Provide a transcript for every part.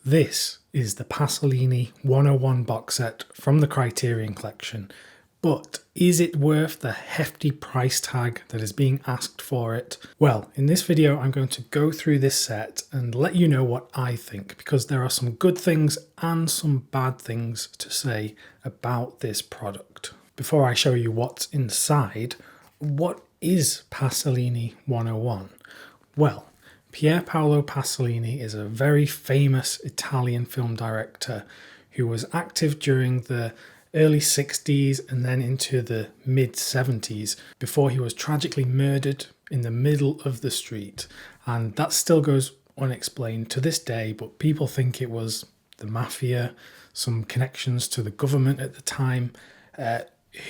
This is the Pasolini 101 box set from the Criterion Collection, but is it worth the hefty price tag that is being asked for it? Well, in this video I'm going to go through this set and let you know what I think, because there are some good things and some bad things to say about this product. Before I show you what's inside, what is Pasolini 101? Well, Pier Paolo Pasolini is a very famous Italian film director who was active during the early 60s and then into the mid 70s before he was tragically murdered in the middle of the street. And that still goes unexplained to this day, but people think it was the mafia, some connections to the government at the time.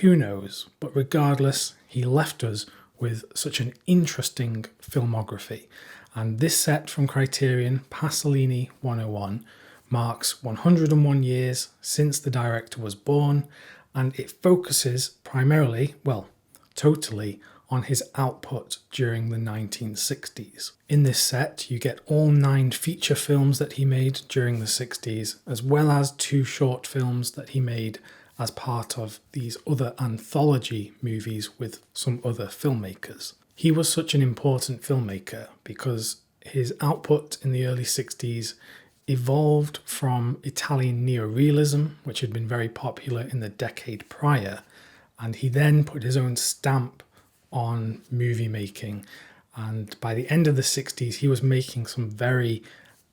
Who knows? But regardless, he left us with such an interesting filmography. And this set from Criterion, Pasolini 101, marks 101 years since the director was born, and it focuses primarily, well, totally, on his output during the 1960s. In this set, you get all 9 feature films that he made during the 60s, as well as 2 short films that he made as part of these other anthology movies with some other filmmakers. He was such an important filmmaker because his output in the early 60s evolved from Italian Neorealism, which had been very popular in the decade prior, and he then put his own stamp on movie making. And by the end of the 60s, he was making some very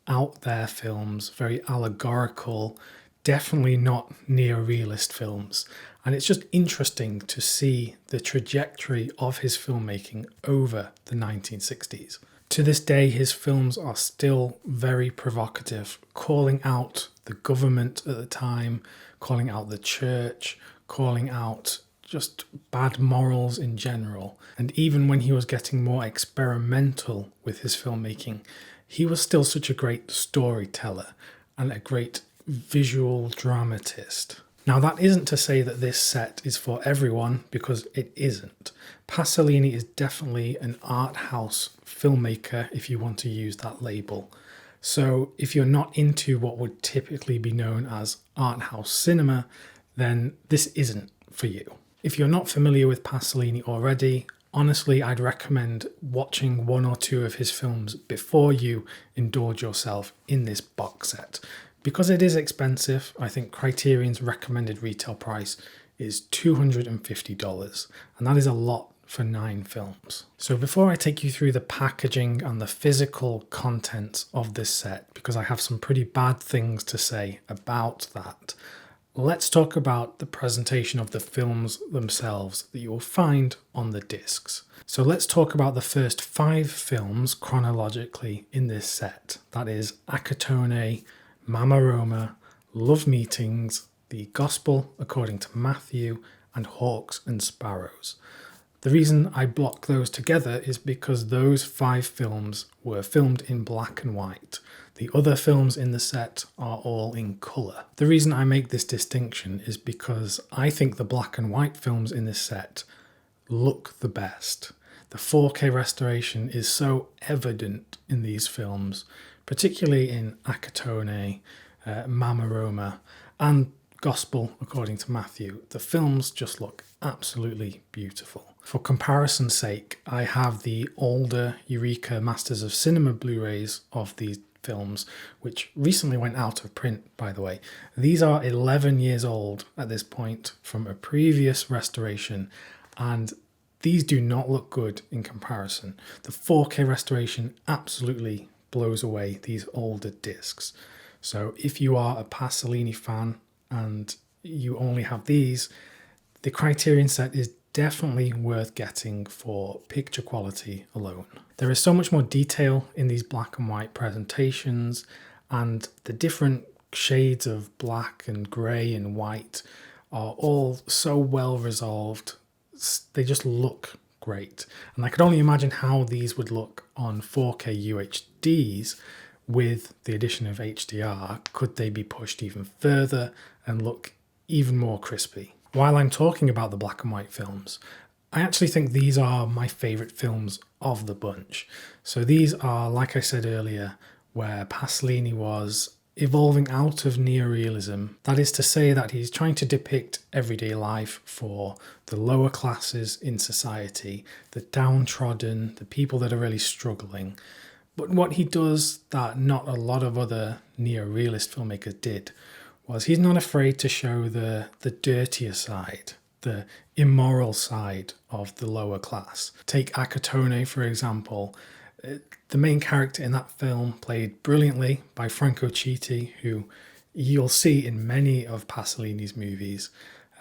out there films, very allegorical, definitely not neorealist films. And it's just interesting to see the trajectory of his filmmaking over the 1960s. To this day, his films are still very provocative, calling out the government at the time, calling out the church, calling out just bad morals in general. And even when he was getting more experimental with his filmmaking, he was still such a great storyteller and a great visual dramatist. Now, that isn't to say that this set is for everyone, because it isn't. Pasolini is definitely an art house filmmaker, if you want to use that label. So if you're not into what would typically be known as art house cinema, then this isn't for you. If you're not familiar with Pasolini already, honestly, I'd recommend watching 1 or 2 of his films before you indulge yourself in this box set. Because it is expensive, I think Criterion's recommended retail price is $250, and that is a lot for 9 films. So before I take you through the packaging and the physical contents of this set, because I have some pretty bad things to say about that, let's talk about the presentation of the films themselves that you will find on the discs. So let's talk about the first 5 films chronologically in this set. That is Acatone, Mamma Roma, Love Meetings, The Gospel According to Matthew, and Hawks and Sparrows. The reason I block those together is because those 5 films were filmed in black and white. The other films in the set are all in colour. The reason I make this distinction is because I think the black and white films in this set look the best. The 4K restoration is so evident in these films, particularly in Acatone, Mamma Roma, and Gospel According to Matthew. The films just look absolutely beautiful. For comparison's sake, I have the older Eureka Masters of Cinema Blu-rays of these films, which recently went out of print, by the way. These are 11 years old at this point from a previous restoration, and these do not look good in comparison. The 4K restoration absolutely blows away these older discs. So if you are a Pasolini fan and you only have these, the Criterion set is definitely worth getting for picture quality alone. There is so much more detail in these black and white presentations, and the different shades of black and grey and white are all so well resolved. They just look great. And I could only imagine how these would look on 4K UHDs with the addition of HDR. Could they be pushed even further and look even more crispy? While I'm talking about the black and white films, I actually think these are my favourite films of the bunch. So these are, like I said earlier, where Pasolini was evolving out of neorealism. That is to say that he's trying to depict everyday life for the lower classes in society, the downtrodden, the people that are really struggling. But what he does that not a lot of other neorealist filmmakers did was he's not afraid to show the dirtier side, the immoral side of the lower class. Take Akatone, for example. The main character in that film, played brilliantly by Franco Chitti, who you'll see in many of Pasolini's movies.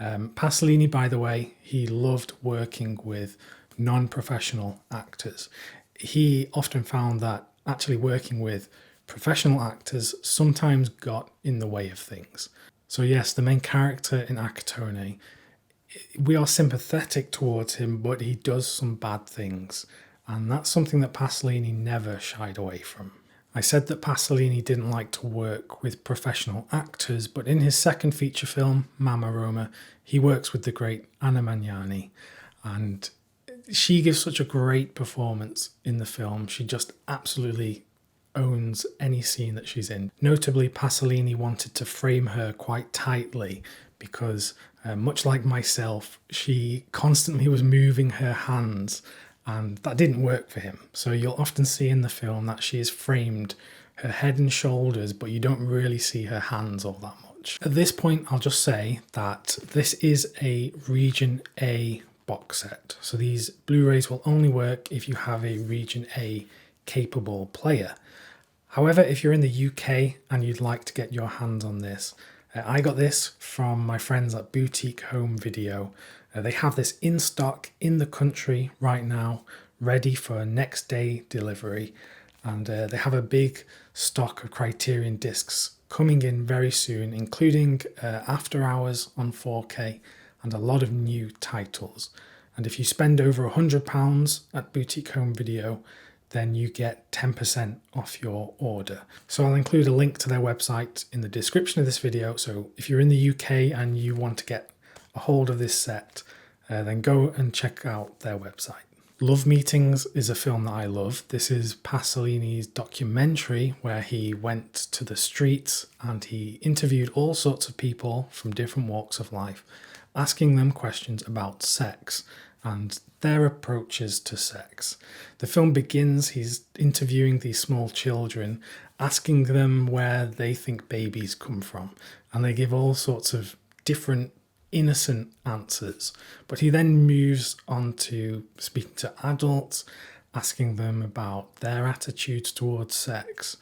Pasolini, by the way, he loved working with non-professional actors. He often found that actually working with professional actors sometimes got in the way of things. So yes, the main character in Akatone, we are sympathetic towards him, but he does some bad things. And that's something that Pasolini never shied away from. I said that Pasolini didn't like to work with professional actors, but in his second feature film, Mamma Roma, he works with the great Anna Magnani. And she gives such a great performance in the film. She just absolutely owns any scene that she's in. Notably, Pasolini wanted to frame her quite tightly because, much like myself, she constantly was moving her hands, and that didn't work for him. So you'll often see in the film that she is framed her head and shoulders, but you don't really see her hands all that much. At this point, I'll just say that this is a Region A box set. So these Blu-rays will only work if you have a Region A capable player. However, if you're in the UK and you'd like to get your hands on this, I got this from my friends at Boutique Home Video. They have this in stock in the country right now, ready for next day delivery. And they have a big stock of Criterion discs coming in very soon, including After Hours on 4K and a lot of new titles. And if you spend over £100 at Boutique Home Video, then you get 10% off your order. So I'll include a link to their website in the description of this video. So if you're in the UK and you want to get a hold of this set, then go and check out their website. Love Meetings is a film that I love. This is Pasolini's documentary where he went to the streets and he interviewed all sorts of people from different walks of life, asking them questions about sex and their approaches to sex. The film begins, he's interviewing these small children, asking them where they think babies come from, and they give all sorts of different innocent answers. But he then moves on to speaking to adults, asking them about their attitudes towards sex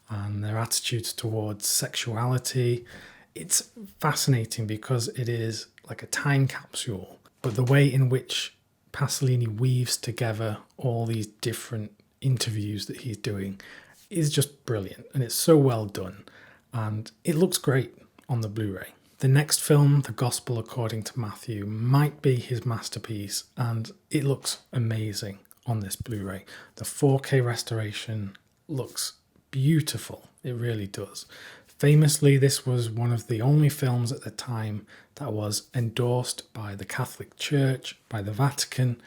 and their attitudes towards sexuality. It's fascinating because it is like a time capsule, but the way in which Pasolini weaves together all these different interviews that he's doing is just brilliant, and it's so well done, and it looks great on the Blu-ray. The next film, The Gospel According to Matthew, might be his masterpiece, and it looks amazing on this Blu-ray. The 4K restoration looks beautiful, it really does. Famously, this was one of the only films at the time that was endorsed by the Catholic Church, by the Vatican,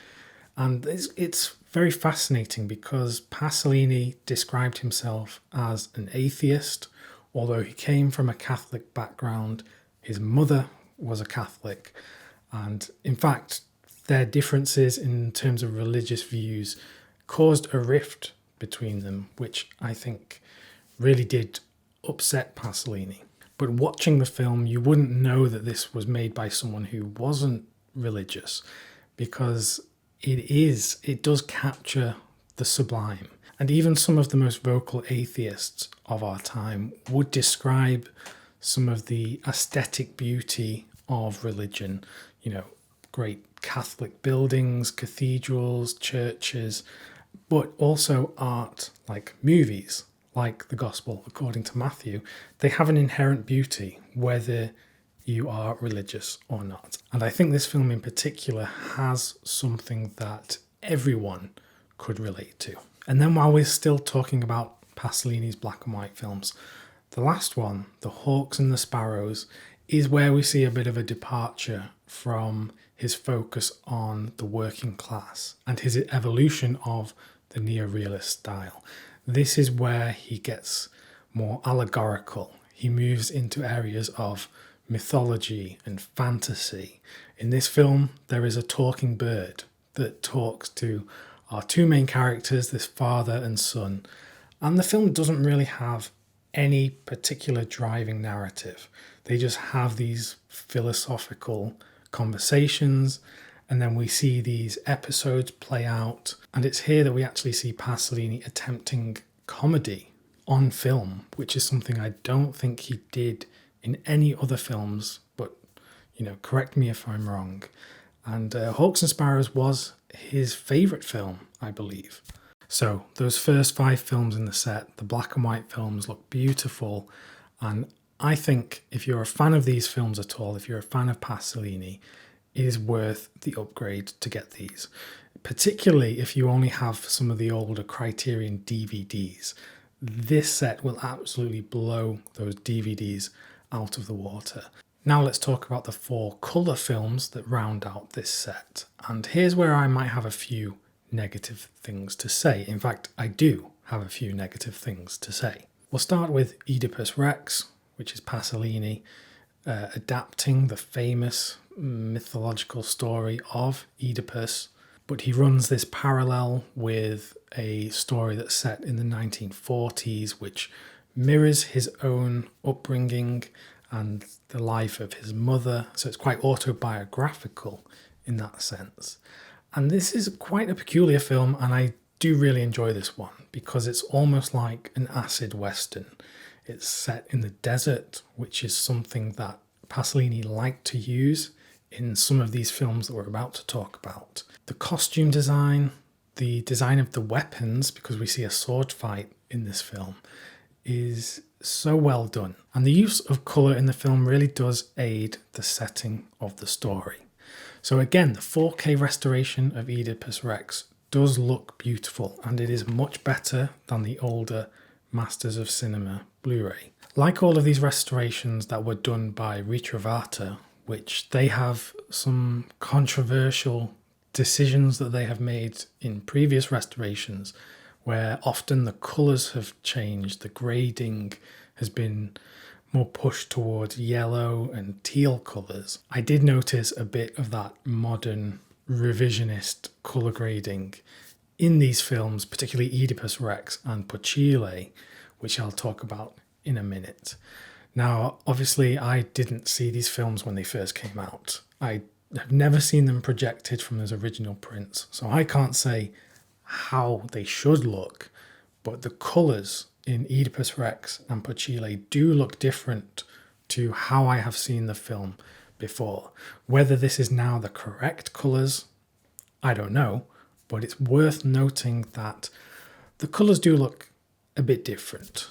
and it's very fascinating because Pasolini described himself as an atheist, although he came from a Catholic background. His mother was a Catholic, and in fact, their differences in terms of religious views caused a rift between them, which I think really did upset Pasolini. But watching the film, you wouldn't know that this was made by someone who wasn't religious, because it does capture the sublime. And even some of the most vocal atheists of our time would describe some of the aesthetic beauty of religion, great Catholic buildings, cathedrals, churches, but also art like movies, like The Gospel According to Matthew. They have an inherent beauty whether you are religious or not. And I think this film in particular has something that everyone could relate to. And then while we're still talking about Pasolini's black and white films, the last one, The Hawks and the Sparrows, is where we see a bit of a departure from his focus on the working class and his evolution of the neorealist style. This is where he gets more allegorical. he moves into areas of mythology and fantasy. In this film, there is a talking bird that talks to our two main characters, this father and son, and the film doesn't really have any particular driving narrative. They just have these philosophical conversations, and then we see these episodes play out, and it's here that we actually see Pasolini attempting comedy on film, which is something I don't think he did in any other films, but correct me if I'm wrong. And Hawks and Sparrows was his favourite film, I believe. So those first 5 films in the set, the black and white films, look beautiful, and I think if you're a fan of these films at all, if you're a fan of Pasolini, it is worth the upgrade to get these, particularly if you only have some of the older Criterion DVDs. This set will absolutely blow those DVDs out of the water. Now let's talk about the 4 colour films that round out this set. And here's where I might have a few negative things to say. In fact, I do have a few negative things to say. We'll start with Oedipus Rex, which is Pasolini adapting the famous mythological story of Oedipus, but he runs this parallel with a story that's set in the 1940s, which mirrors his own upbringing and the life of his mother, so it's quite autobiographical in that sense. And this is quite a peculiar film, and I do really enjoy this one because it's almost like an acid western. It's set in the desert, which is something that Pasolini liked to use in some of these films that we're about to talk about. The costume design, the design of the weapons, because we see a sword fight in this film, is so well done. And the use of colour in the film really does aid the setting of the story. So again, the 4K restoration of Oedipus Rex does look beautiful, and it is much better than the older Masters of Cinema Blu-ray. Like all of these restorations that were done by Ritrovata, which they have some controversial decisions that they have made in previous restorations, where often the colours have changed, the grading has been more pushed towards yellow and teal colours. I did notice a bit of that modern revisionist colour grading in these films, particularly Oedipus Rex and Pochile, which I'll talk about in a minute. Now, obviously, I didn't see these films when they first came out. I have never seen them projected from those original prints, so I can't say how they should look, but the colours in Oedipus Rex and Pochile do look different to how I have seen the film before. Whether this is now the correct colours, I don't know, but it's worth noting that the colours do look a bit different.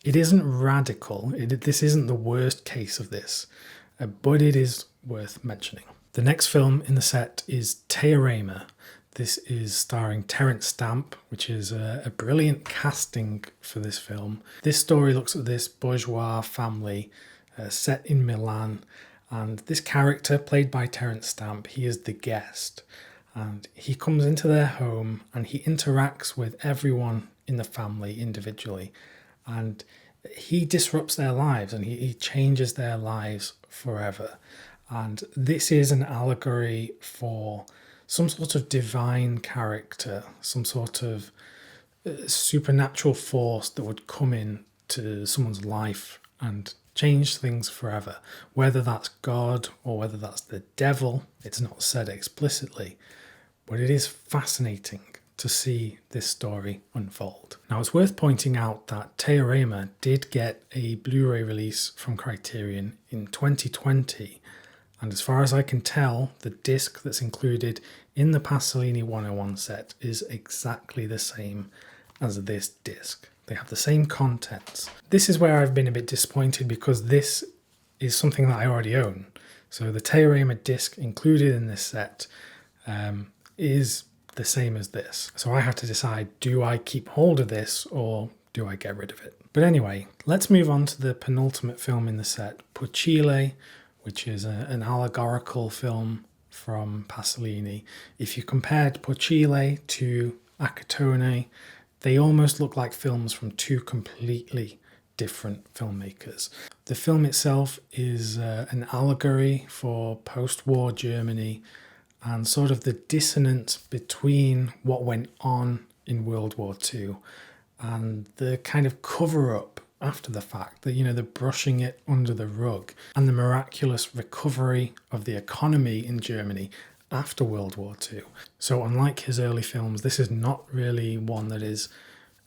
It isn't radical, this isn't the worst case of this, but it is worth mentioning. The next film in the set is Teorema. This is starring Terence Stamp, which is a brilliant casting for this film. This story looks at this bourgeois family set in Milan, and this character, played by Terence Stamp, he is the guest. And he comes into their home and he interacts with everyone in the family individually. And he disrupts their lives and he changes their lives forever. And this is an allegory for some sort of divine character, some sort of supernatural force that would come in to someone's life and change things forever. Whether that's God or whether that's the devil, it's not said explicitly, but it is fascinating to see this story unfold. Now, it's worth pointing out that Teorema did get a Blu-ray release from Criterion in 2020, and as far as I can tell, the disc that's included in the Pasolini 101 set is exactly the same as this disc. They have the same contents. This is where I've been a bit disappointed because this is something that I already own. So the Teorema disc included in this set is the same as this. So I have to decide, do I keep hold of this or do I get rid of it? But anyway, let's move on to the penultimate film in the set, Pochile, which is an allegorical film from Pasolini. If you compared Pochile to Acatone, they almost look like films from two completely different filmmakers. The film itself is an allegory for post-war Germany and sort of the dissonance between what went on in World War II and the kind of cover-up after the fact, that, the brushing it under the rug, and the miraculous recovery of the economy in Germany after World War II. So unlike his early films, this is not really one that is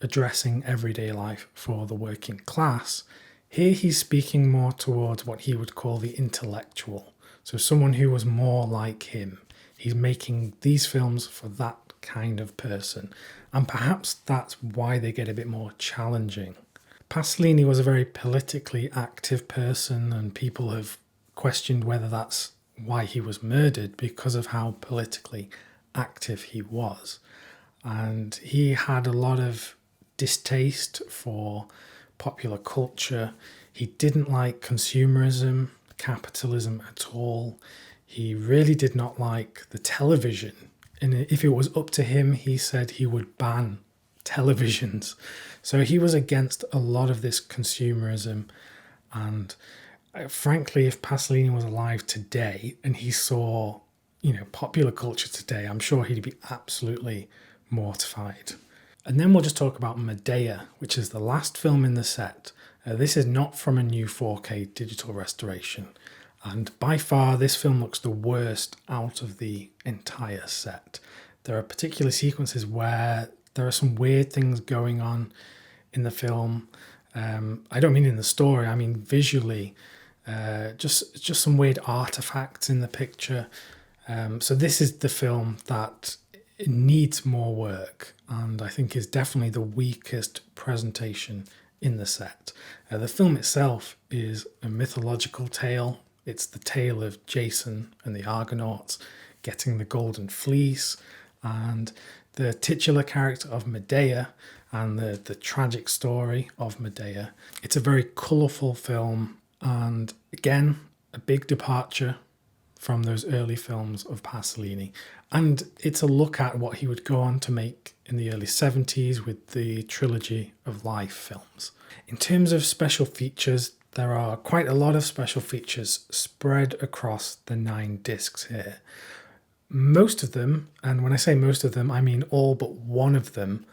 addressing everyday life for the working class. Here he's speaking more towards what he would call the intellectual, so someone who was more like him. He's making these films for that kind of person, and perhaps that's why they get a bit more challenging. Pasolini was a very politically active person, and people have questioned whether that's why he was murdered, because of how politically active he was. And he had a lot of distaste for popular culture. He didn't like consumerism, capitalism at all. He really did not like the television. And if it was up to him, he said he would ban televisions. So he was against a lot of this consumerism. And frankly, if Pasolini was alive today and he saw, popular culture today, I'm sure he'd be absolutely mortified. And then we'll just talk about Medea, which is the last film in the set. This is not from a new 4K digital restoration. And by far, this film looks the worst out of the entire set. There are particular sequences where there are some weird things going on in the film. I don't mean in the story, I mean visually. Just some weird artifacts in the picture. So this is the film that needs more work, and I think is definitely the weakest presentation in the set. The film itself is a mythological tale. It's the tale of Jason and the Argonauts getting the golden fleece, and the titular character of Medea and the tragic story of Medea. It's a very colourful film, and again, a big departure from those early films of Pasolini. And it's a look at what he would go on to make in the early 70s with the trilogy of Life films. In terms of special features, there are quite a lot of special features spread across the 9 discs here. Most of them, and when I say most of them, I mean all but one of them,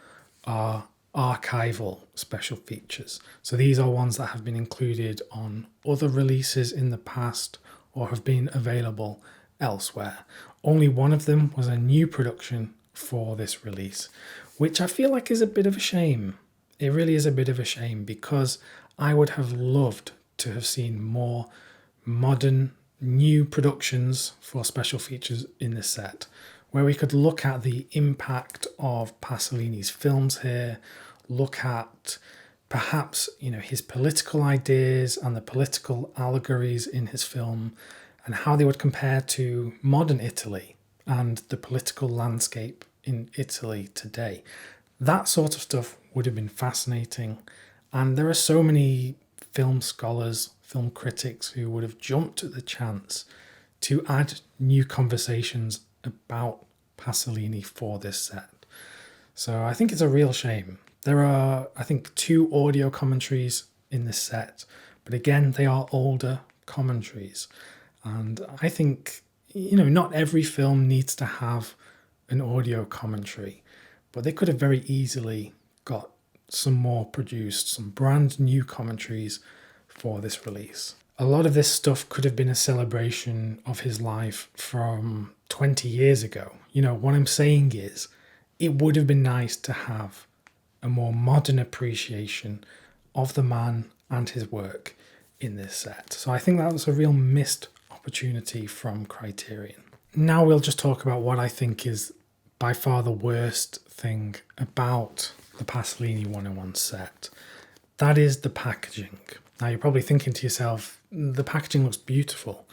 are archival special features. So these are ones that have been included on other releases in the past or have been available elsewhere. Only one of them was a new production for this release, which I feel like is a bit of a shame. It really is a bit of a shame, because I would have loved to have seen more modern, new productions for special features in this set, where we could look at the impact of Pasolini's films here, look at perhaps, his political ideas and the political allegories in his film, and how they would compare to modern Italy and the political landscape in Italy today. That sort of stuff would have been fascinating, and there are so many film scholars, film critics who would have jumped at the chance to add new conversations about Pasolini for this set. So I think it's a real shame. There are, I think, 2 audio commentaries in this set, but again, they are older commentaries. And I think, not every film needs to have an audio commentary, but they could have very easily got some more produced, some brand new commentaries for this release. A lot of this stuff could have been a celebration of his life from 20 years ago. What I'm saying is, it would have been nice to have a more modern appreciation of the man and his work in this set. So I think that was a real missed opportunity from Criterion. Now we'll just talk about what I think is by far the worst thing about the Pasolini 101 set. That is the packaging. Now you're probably thinking to yourself, the packaging looks beautiful.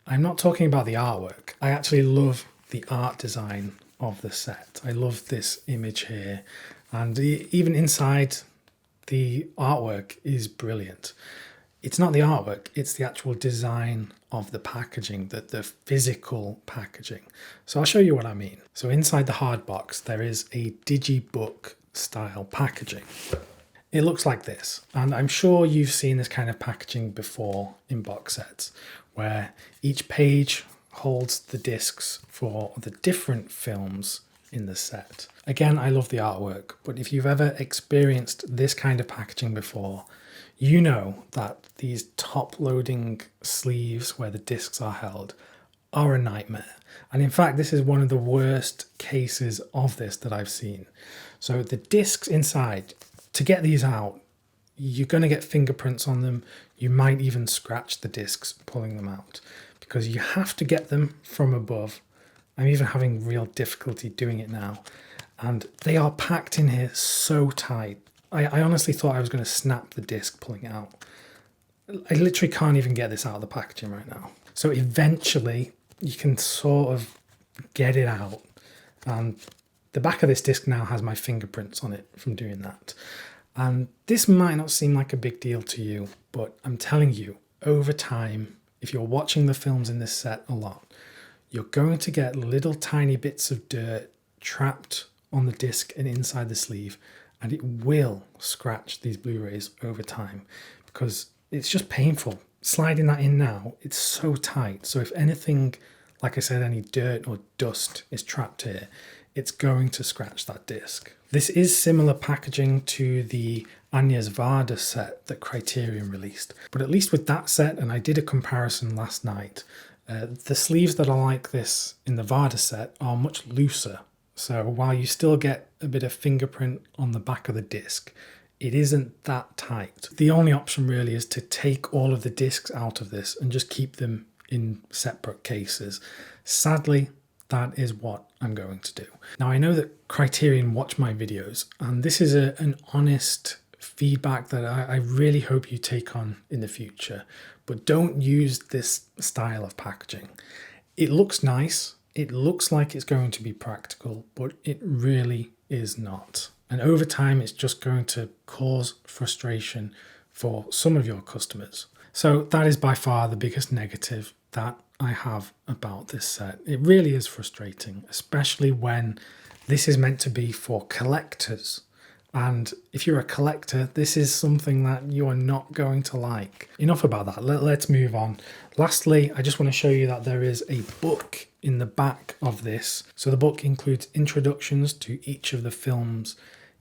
I'm not talking about the artwork. I actually love the art design of the set. I love this image here, and even inside, the artwork is brilliant. It's not the artwork, it's the actual design of the packaging, the physical packaging. So I'll show you what I mean. So inside the hard box, there is a digibook style packaging. It looks like this, and I'm sure you've seen this kind of packaging before in box sets, where each page holds the discs for the different films in the set. Again, I love the artwork, but if you've ever experienced this kind of packaging before, you know that these top-loading sleeves where the discs are held are a nightmare. And in fact, this is one of the worst cases of this that I've seen. So the discs inside, to get these out, you're going to get fingerprints on them. You might even scratch the discs pulling them out because you have to get them from above. I'm even having real difficulty doing it now. And they are packed in here so tight. I honestly thought I was going to snap the disc pulling it out. I literally can't even get this out of the packaging right now. So eventually you can sort of get it out. And the back of this disc now has my fingerprints on it from doing that. And this might not seem like a big deal to you, but I'm telling you, over time, if you're watching the films in this set a lot, you're going to get little tiny bits of dirt trapped on the disc and inside the sleeve, and it will scratch these Blu-rays over time because it's just painful. Sliding that in now, it's so tight. So if anything, like I said, any dirt or dust is trapped here, it's going to scratch that disc. This is similar packaging to the Agnes Varda set that Criterion released, but at least with that set, and I did a comparison last night, the sleeves that are like this in the Varda set are much looser. So while you still get a bit of fingerprint on the back of the disc, it isn't that tight. The only option really is to take all of the discs out of this and just keep them in separate cases. Sadly, that is what I'm going to do. Now I know that Criterion watch my videos, and this is an honest feedback that I really hope you take on in the future, but don't use this style of packaging. It looks nice, it looks like it's going to be practical, but it really is not. And over time, it's just going to cause frustration for some of your customers. So that is by far the biggest negative that I have about this set. It really is frustrating, especially when this is meant to be for collectors. And if you're a collector, this is something that you are not going to like. Enough about that, let's move on. Lastly, I just want to show you that there is a book in the back of this. So the book includes introductions to each of the films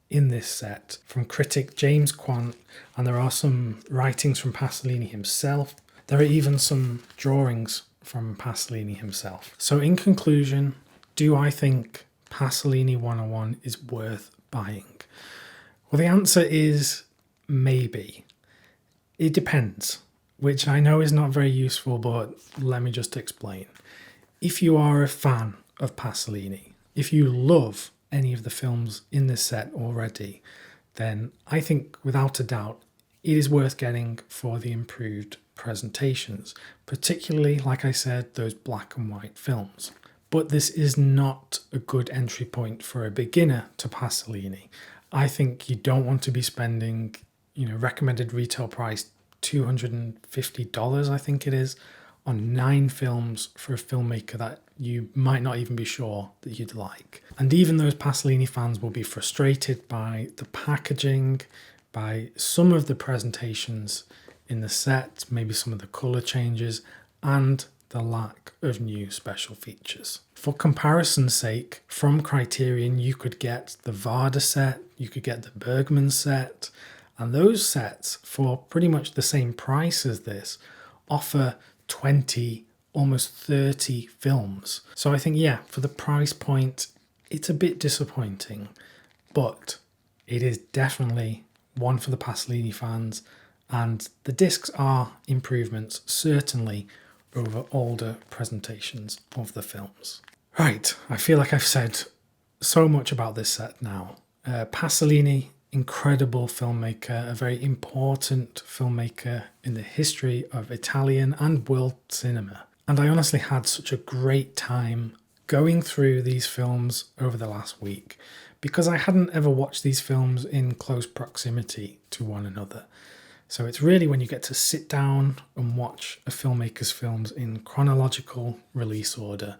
in this set from critic James Quant, and there are some writings from Pasolini himself. There are even some drawings from Pasolini himself. So in conclusion, do I think Pasolini 101 is worth buying? Well, the answer is maybe. It depends, which I know is not very useful, but let me just explain. If you are a fan of Pasolini, if you love any of the films in this set already, then I think without a doubt it is worth getting for the improved presentations, particularly, like I said, those black and white films. But this is not a good entry point for a beginner to Pasolini. I think you don't want to be spending, recommended retail price $250, I think it is, on 9 films for a filmmaker that you might not even be sure that you'd like. And even those Pasolini fans will be frustrated by the packaging, by some of the presentations in the set, maybe some of the colour changes, and the lack of new special features. For comparison's sake, from Criterion, you could get the Varda set, you could get the Bergman set, and those sets, for pretty much the same price as this, offer 20, almost 30 films. So I think, yeah, for the price point, it's a bit disappointing, but it is definitely one for the Pasolini fans, and the discs are improvements, certainly, over older presentations of the films. Right, I feel like I've said so much about this set now. Pasolini, incredible filmmaker, a very important filmmaker in the history of Italian and world cinema. And I honestly had such a great time going through these films over the last week because I hadn't ever watched these films in close proximity to one another. So it's really when you get to sit down and watch a filmmaker's films in chronological release order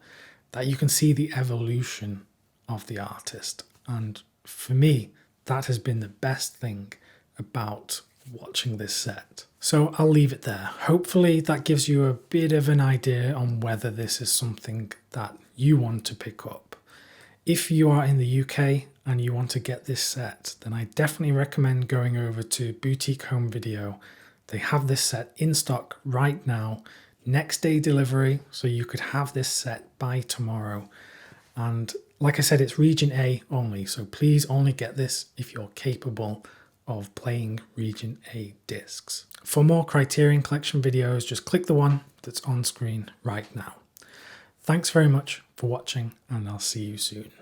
that you can see the evolution of the artist. And for me, that has been the best thing about watching this set. So I'll leave it there. Hopefully that gives you a bit of an idea on whether this is something that you want to pick up. If you are in the UK and you want to get this set, then I definitely recommend going over to Boutique Home Video. They have this set in stock right now, next day delivery, so you could have this set by tomorrow. And like I said, it's region A only, so please only get this if you're capable of playing region A discs. For more Criterion Collection videos, just click the one that's on screen right now. Thanks very much for watching, and I'll see you soon.